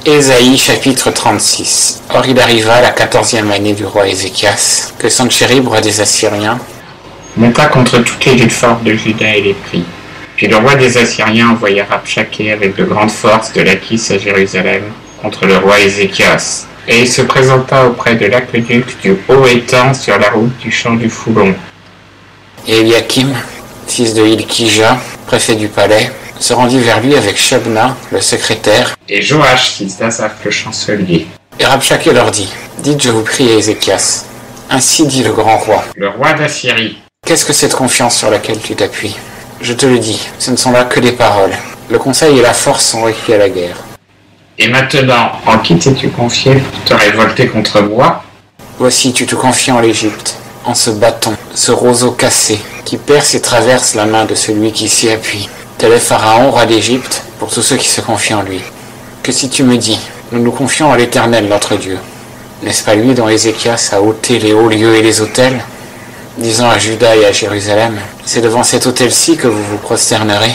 Ésaïe chapitre 36. Or il arriva à la 14e année du roi Ézéchias, que Sennachérib, roi des Assyriens, monta contre toutes les villes fortes de Juda et les prit. Puis le roi des Assyriens envoya Rabshakeh avec de grandes forces de Lakhis à Jérusalem contre le roi Ézéchias. Et il se présenta auprès de l'aqueduc du haut étang sur la route du champ du Foulon. Et Eliakim, fils de Hilkija, préfet du palais, se rendit vers lui avec Shebna, le secrétaire, Et Joach, fils d'Asaph, le chancelier. et Rabshakeh leur dit, « Dites, je vous prie, à Ézéchias, ainsi dit le grand roi, Le roi d'Assyrie. qu'est-ce que cette confiance sur laquelle tu t'appuies? Je te le dis, ce ne sont là que des paroles. Le conseil et la force sont requis à la guerre. Et maintenant, en qui t'es-tu confié pour te révolter contre moi? Voici, tu te confies en l'Égypte, en ce bâton, ce roseau cassé, qui perce et traverse la main de celui qui s'y appuie. Tel est Pharaon, roi d'Égypte, pour tous ceux qui se confient en lui. Que si tu me dis, nous nous confions à l'Éternel notre Dieu, n'est-ce pas lui dont Ézéchias a ôté les hauts lieux et les autels, disant à Juda et à Jérusalem, c'est devant cet autel-ci que vous vous prosternerez?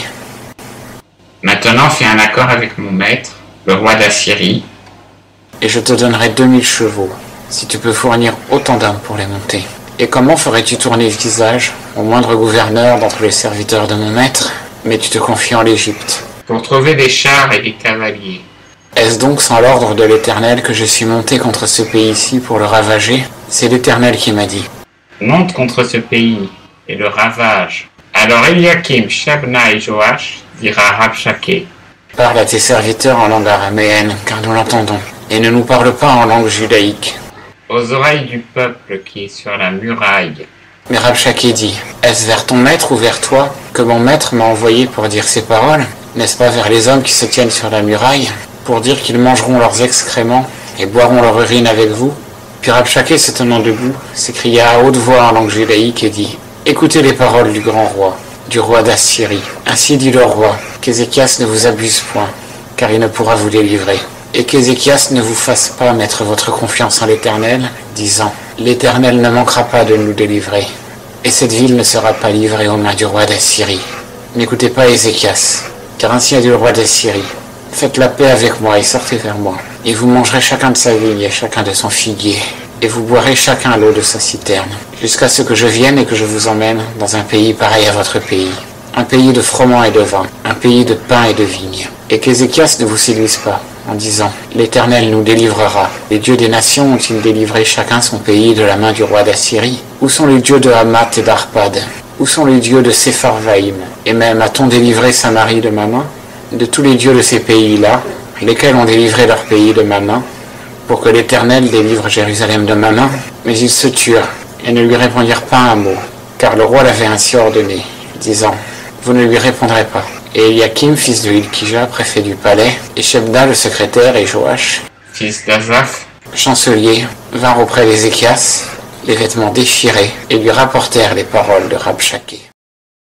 Maintenant, fais un accord avec mon maître, le roi d'Assyrie, Et je te donnerai 2000 chevaux, si tu peux fournir autant d'hommes pour les monter. Et comment ferais-tu tourner visage au moindre gouverneur d'entre les serviteurs de mon maître? Mais tu te confies en l'Égypte. pour trouver des chars et des cavaliers. Est-ce donc sans l'ordre de l'Éternel que je suis monté contre ce pays-ci pour le ravager? C'est l'Éternel qui m'a dit. Monte contre ce pays et le ravage. Alors Eliakim, Shebna et Joach dira à Rabshakeh, Parle à tes serviteurs en langue araméenne, car nous l'entendons, et ne nous parle pas en langue judaïque. aux oreilles du peuple qui est sur la muraille. Mais Rabshakeh dit, est-ce vers ton maître ou vers toi que mon maître m'a envoyé pour dire ces paroles? N'est-ce pas vers les hommes qui se tiennent sur la muraille, pour dire qu'ils mangeront leurs excréments et boiront leur urine avec vous? Puis Rabshakeh, se tenant debout, s'écria à haute voix en langue judaïque et dit, écoutez les paroles du grand roi, du roi d'Assyrie. Ainsi dit le roi, qu'Ézéchias ne vous abuse point, car il ne pourra vous délivrer. Et qu'Ézéchias ne vous fasse pas mettre votre confiance en l'Éternel, disant, l'Éternel ne manquera pas de nous délivrer, et cette ville ne sera pas livrée aux mains du roi d'Assyrie. N'écoutez pas Ézéchias, car ainsi a dit le roi d'Assyrie, faites la paix avec moi et sortez vers moi, et vous mangerez chacun de sa vigne et chacun de son figuier, et vous boirez chacun l'eau de sa citerne, jusqu'à ce que je vienne et que je vous emmène dans un pays pareil à votre pays, un pays de froment et de vin, un pays de pain et de vigne, et qu'Ézéchias ne vous séduise pas, en disant, l'Éternel nous délivrera. Les dieux des nations ont-ils délivré chacun son pays de la main du roi d'Assyrie? Où sont les dieux de Hamath et d'Arpad? Où sont les dieux de Sepharvaïm? Et même a-t-on délivré Samarie de ma main? De tous les dieux de ces pays-là, lesquels ont délivré leur pays de ma main, pour que l'Éternel délivre Jérusalem de ma main? Mais ils se turent, et ne lui répondirent pas un mot, car le roi l'avait ainsi ordonné, disant, vous ne lui répondrez pas. Et Eliakim, fils de Hilkija, préfet du palais, et Shebna, le secrétaire, et Joach, Fils d'Asaph, chancelier, vinrent auprès d'Ézéchias, les vêtements déchirés, et lui rapportèrent les paroles de Rabshakeh.